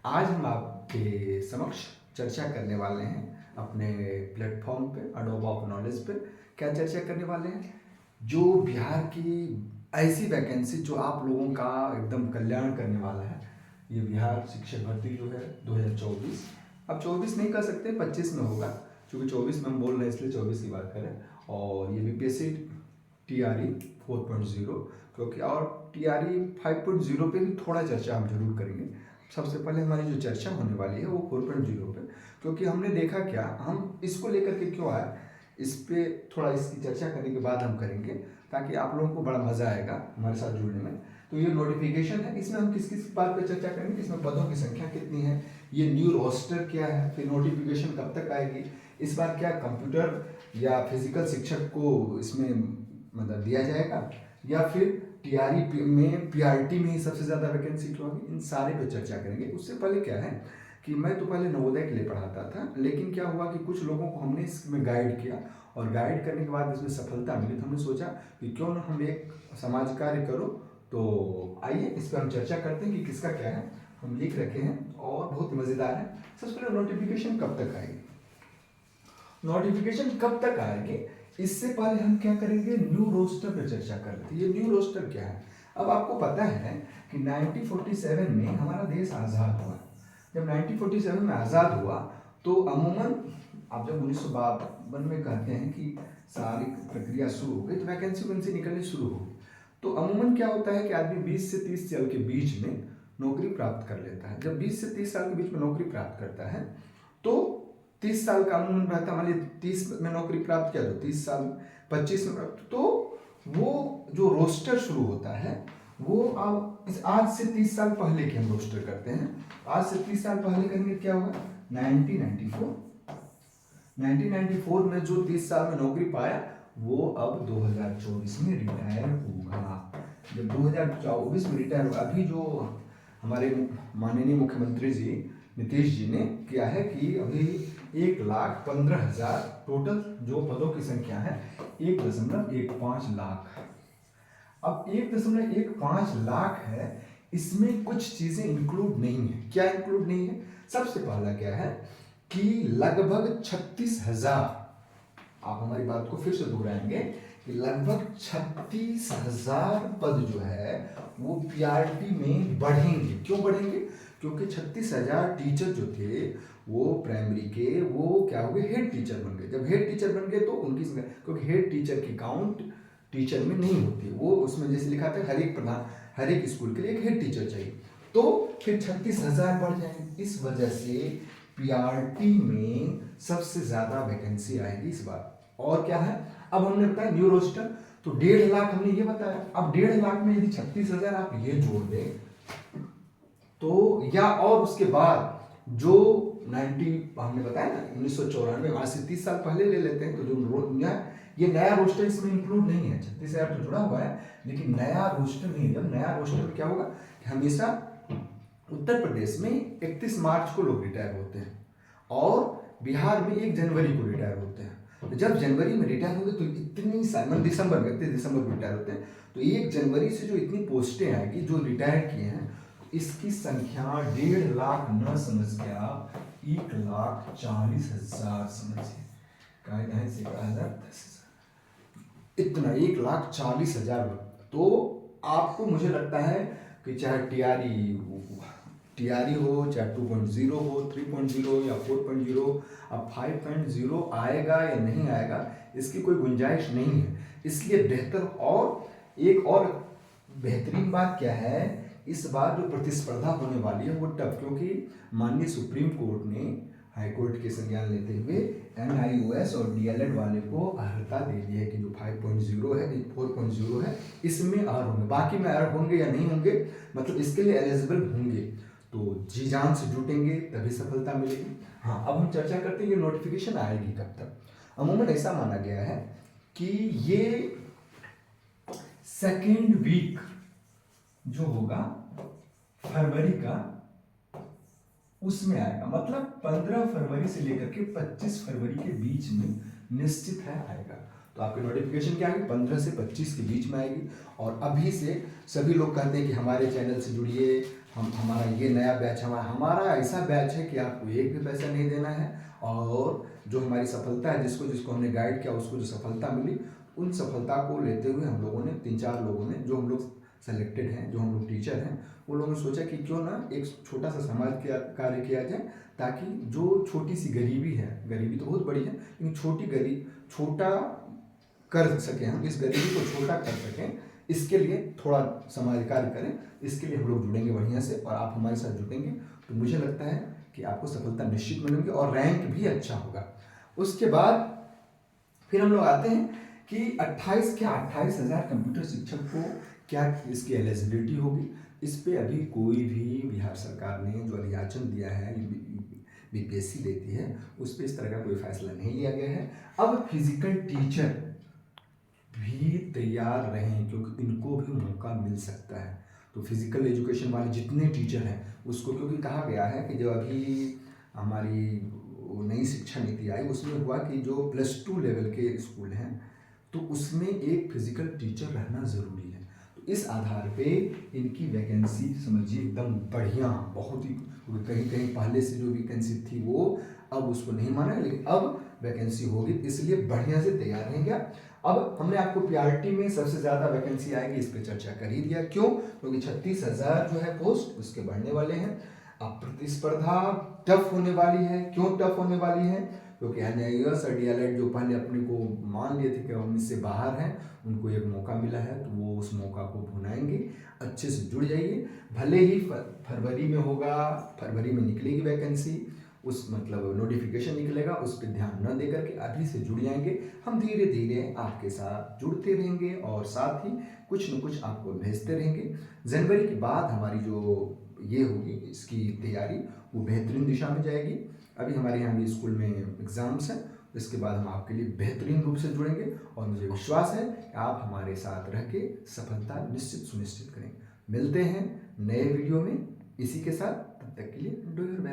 आज हम आपके समक्ष चर्चा करने वाले हैं अपने प्लेटफॉर्म पे अडोब ऑफ नॉलेज पे। क्या चर्चा करने वाले हैं? जो बिहार की ऐसी वैकेंसी जो आप लोगों का एकदम कल्याण करने वाला है। ये बिहार शिक्षक भर्ती जो है 2024, अब 24 नहीं कर सकते, 25 में होगा, क्योंकि 24 में हम बोल रहे हैं इसलिए 24 की बात करें। और ये बीपीएससी टीआरई 4.0, क्योंकि और टीआरई 5.0 पे भी थोड़ा चर्चा हम जरूर करेंगे। सबसे पहले हमारी जो चर्चा होने वाली है वो 4.0 पे, क्योंकि हमने देखा क्या, हम इसको लेकर के क्यों आए, इस पे थोड़ा इसकी चर्चा करने के बाद हम करेंगे, ताकि आप लोगों को बड़ा मज़ा आएगा हमारे साथ जुड़ने में। तो ये नोटिफिकेशन है, इसमें हम किस किस बात पे चर्चा करेंगे, इसमें पदों की संख्या कितनी है, ये न्यू रोस्टर क्या है, फिर नोटिफिकेशन कब तक आएगी, इस बार क्या कंप्यूटर या फिजिकल शिक्षक को इसमें मतलब दिया जाएगा, या फिर टीआरई में पीआरटी में ही सबसे ज़्यादा वैकेंसी क्यों होगी, इन सारे पे चर्चा करेंगे। उससे पहले क्या है कि मैं तो पहले नवोदय के लिए पढ़ाता था, लेकिन क्या हुआ कि कुछ लोगों को हमने इसमें गाइड किया, और गाइड करने के बाद इसमें सफलता मिली, तो हमने सोचा कि क्यों ना हम एक समाज कार्य करो। तो आइए इस पर हम चर्चा करते हैं कि किसका क्या है, हम लिख रखे हैं और बहुत मज़ेदार है। सबसे पहले नोटिफिकेशन कब तक आएगी, नोटिफिकेशन कब तक आएगी, इससे पहले हम क्या करेंगे, न्यू रोस्टर पर चर्चा कर रहे थे। ये न्यू रोस्टर क्या है? अब आपको पता है कि 1947 में हमारा देश आज़ाद हुआ। जब 1947 में आज़ाद हुआ तो अमूमन आप जब 1952 में कहते हैं कि सारी प्रक्रिया शुरू हो गई, तो वैकेंसी निकलनी शुरू हो गई। तो अमूमन क्या होता है कि आदमी 20 से 30 साल के बीच में नौकरी प्राप्त कर लेता है। जब 20 से 30 साल के बीच में नौकरी प्राप्त करता है तो 30 साल का अमूमन रहता है। मान लीजिए 30 में नौकरी प्राप्त किया तो 30 साल, 25 में प्राप्त, तो वो जो रोस्टर शुरू होता है वो अब इस आज से 30 साल पहले के हम रोस्टर करते हैं। आज से 30 साल पहले करेंगे, क्या होगा, 1994 में जो 30 साल में नौकरी पाया वो अब 2024 में रिटायर होगा। जब 2024 में रिटायर होगा, अभी जो हमारे माननीय मुख्यमंत्री जी नीतीश जी ने किया है कि अभी 1,15,000 टोटल जो पदों की संख्या है 1.15 लाख। अब 1.15 लाख है, इसमें कुछ चीजें इंक्लूड नहीं है। क्या इंक्लूड नहीं है? सबसे पहला क्या है कि लगभग 36,000, आप हमारी बात को फिर से दोहराएंगे कि लगभग 36,000 पद जो है वो पीआरटी में बढ़ेंगे। क्यों बढ़ेंगे? क्योंकि 36,000 टीचर जो थे वो प्राइमरी के वो क्या हो गए, हेड टीचर बन गए। जब हेड टीचर बन गए तो उनकी, क्योंकि हेड टीचर की काउंट टीचर में नहीं होती, वो उसमें जैसे लिखा था हर एक स्कूल के लिए एक हेड टीचर चाहिए, तो फिर 36,000 बढ़ जाएंगे। इस वजह से पीआरटी में सबसे ज्यादा वैकेंसी आएगी इस बार। और क्या है, अब हमने बताया न्यू रोस्टर, तो 1.5 लाख हमने ये बताया। अब 1.5 लाख में यदि 36,000 आप ये जोड़ दें तो, या और उसके बाद जो 90 हमने बताया ना 1994, आज से 30 साल पहले ले लेते हैं, तो जो ये नया रोस्टर इसमें इंक्लूड नहीं है। 36,000 तो जुड़ा हुआ है लेकिन नया रोस्टर नहीं है। जब नया रोस्टर में क्या होगा कि हमेशा उत्तर प्रदेश में 31 मार्च को लोग रिटायर होते हैं और बिहार में 1 जनवरी को रिटायर होते हैं। तो जब जनवरी में रिटायर होंगे तो इतनी साल, दिसंबर में 31 दिसंबर को रिटायर होते हैं, तो 1 जनवरी से जो इतनी पोस्टें आएगी जो रिटायर किए हैं, इसकी संख्या 1.5 लाख न समझ के आप 1,40,000 समझिए, कायदा से 10,000, इतना 1,40,000। तो आपको, मुझे लगता है कि चाहे टीआरई हो, चाहे 2.0 हो, 3.0 या 4.0, अब 5.0 आएगा या नहीं आएगा इसकी कोई गुंजाइश नहीं है। इसलिए बेहतर, और एक और बेहतरीन बात क्या है, इस बार जो प्रतिस्पर्धा होने वाली है वो टफ, क्योंकि माननीय सुप्रीम कोर्ट ने हाई कोर्ट के संज्ञान लेते हुए NIOS और DLED वाले को अर्हता दे दी है कि जो 5.0 है, 4.0 है, इसमें अर्ह होंगे, बाकी में अर्ह होंगे या नहीं होंगे, मतलब इसके लिए एलिजिबल होंगे, तो जी जान से जुटेंगे तभी सफलता मिलेगी। हाँ, अब हम चर्चा करते हैं ये नोटिफिकेशन आएगी कब तक। अमूमन ऐसा माना गया है कि ये सेकेंड वीक जो होगा फरवरी का, उसमें आएगा, मतलब 15 फरवरी से लेकर के 25 फरवरी के बीच में निश्चित है आएगा। तो आपकी नोटिफिकेशन क्या आएगी 15 से 25 के बीच में आएगी। और अभी से सभी लोग कहते हैं कि हमारे चैनल से जुड़िए, हमारा ये नया बैच, हमारा ऐसा बैच है कि आपको एक भी पैसा नहीं देना है। और जो हमारी सफलता है, जिसको जिसको हमने गाइड किया, उसको जो सफलता मिली, उन सफलता को लेते हुए हम लोगों ने 3-4 लोगों ने, जो हम लोग सेलेक्टेड हैं, जो हम लोग टीचर हैं, वो लोगों ने सोचा कि क्यों ना एक छोटा सा समाज कार्य किया जाए, ताकि जो छोटी सी गरीबी है, गरीबी तो बहुत बड़ी है, लेकिन छोटा कर सकें, हम इस गरीबी को छोटा कर सकें, इसके लिए थोड़ा समाज कार्य करें। इसके लिए हम लोग जुड़ेंगे बढ़िया से, और आप हमारे साथ जुड़ेंगे तो मुझे लगता है कि आपको सफलता निश्चित मिलेगी और रैंक भी अच्छा होगा। उसके बाद फिर हम लोग आते हैं कि 28,000 कंप्यूटर शिक्षक को क्या इसकी एलिजिबिलिटी होगी। इस पे अभी कोई भी बिहार सरकार ने जो अधियाचन दिया है, बीपीएससी देती है, उस पर इस तरह का कोई फैसला नहीं लिया गया है। अब फिजिकल टीचर भी तैयार रहें, क्योंकि इनको भी मौका मिल सकता है। तो फिजिकल एजुकेशन वाले जितने टीचर हैं उसको, क्योंकि कहा गया है कि जो अभी हमारी नई शिक्षा नीति आई, उसमें हुआ कि जो +2 लेवल के स्कूल हैं तो उसमें एक फिजिकल टीचर रहना ज़रूरी है। तो इस आधार पे इनकी वैकेंसी समझिए एकदम बढ़िया, बहुत ही, कहीं कहीं पहले से जो वैकेंसी थी वो अब उसको नहीं माना, लेकिन अब वैकेंसी होगी, इसलिए बढ़िया से तैयार रहेंगे। अब हमने आपको पीआरटी में सबसे ज़्यादा वैकेंसी आएगी, इस पर चर्चा कर ही दिया। क्यों? क्योंकि 36,000 जो है पोस्ट उसके बढ़ने वाले हैं। अब प्रतिस्पर्धा टफ होने वाली है। क्यों टफ होने वाली है? क्योंकि NIOS और DLED जो पहले अपने को मान लिए थे कि हम इससे बाहर हैं, उनको एक मौका मिला है, तो वो उस मौका को भुनाएंगे। अच्छे से जुड़ जाइए, भले ही फरवरी में होगा, फरवरी में निकलेगी वैकेंसी, उस मतलब नोटिफिकेशन निकलेगा, उस पर ध्यान न दे करके अभी से जुड़ जाएंगे। हम धीरे धीरे आपके साथ जुड़ते रहेंगे और साथ ही कुछ न कुछ आपको भेजते रहेंगे। जनवरी के बाद हमारी जो ये होगी इसकी तैयारी वो बेहतरीन दिशा में जाएगी। अभी हमारे यहाँ भी स्कूल में एग्ज़ाम्स हैं, इसके बाद हम आपके लिए बेहतरीन रूप से जुड़ेंगे और मुझे विश्वास है कि आप हमारे साथ रह के सफलता निश्चित सुनिश्चित करेंगे। मिलते हैं नए वीडियो में इसी के साथ, तब तक के लिए डू योर बेस्ट।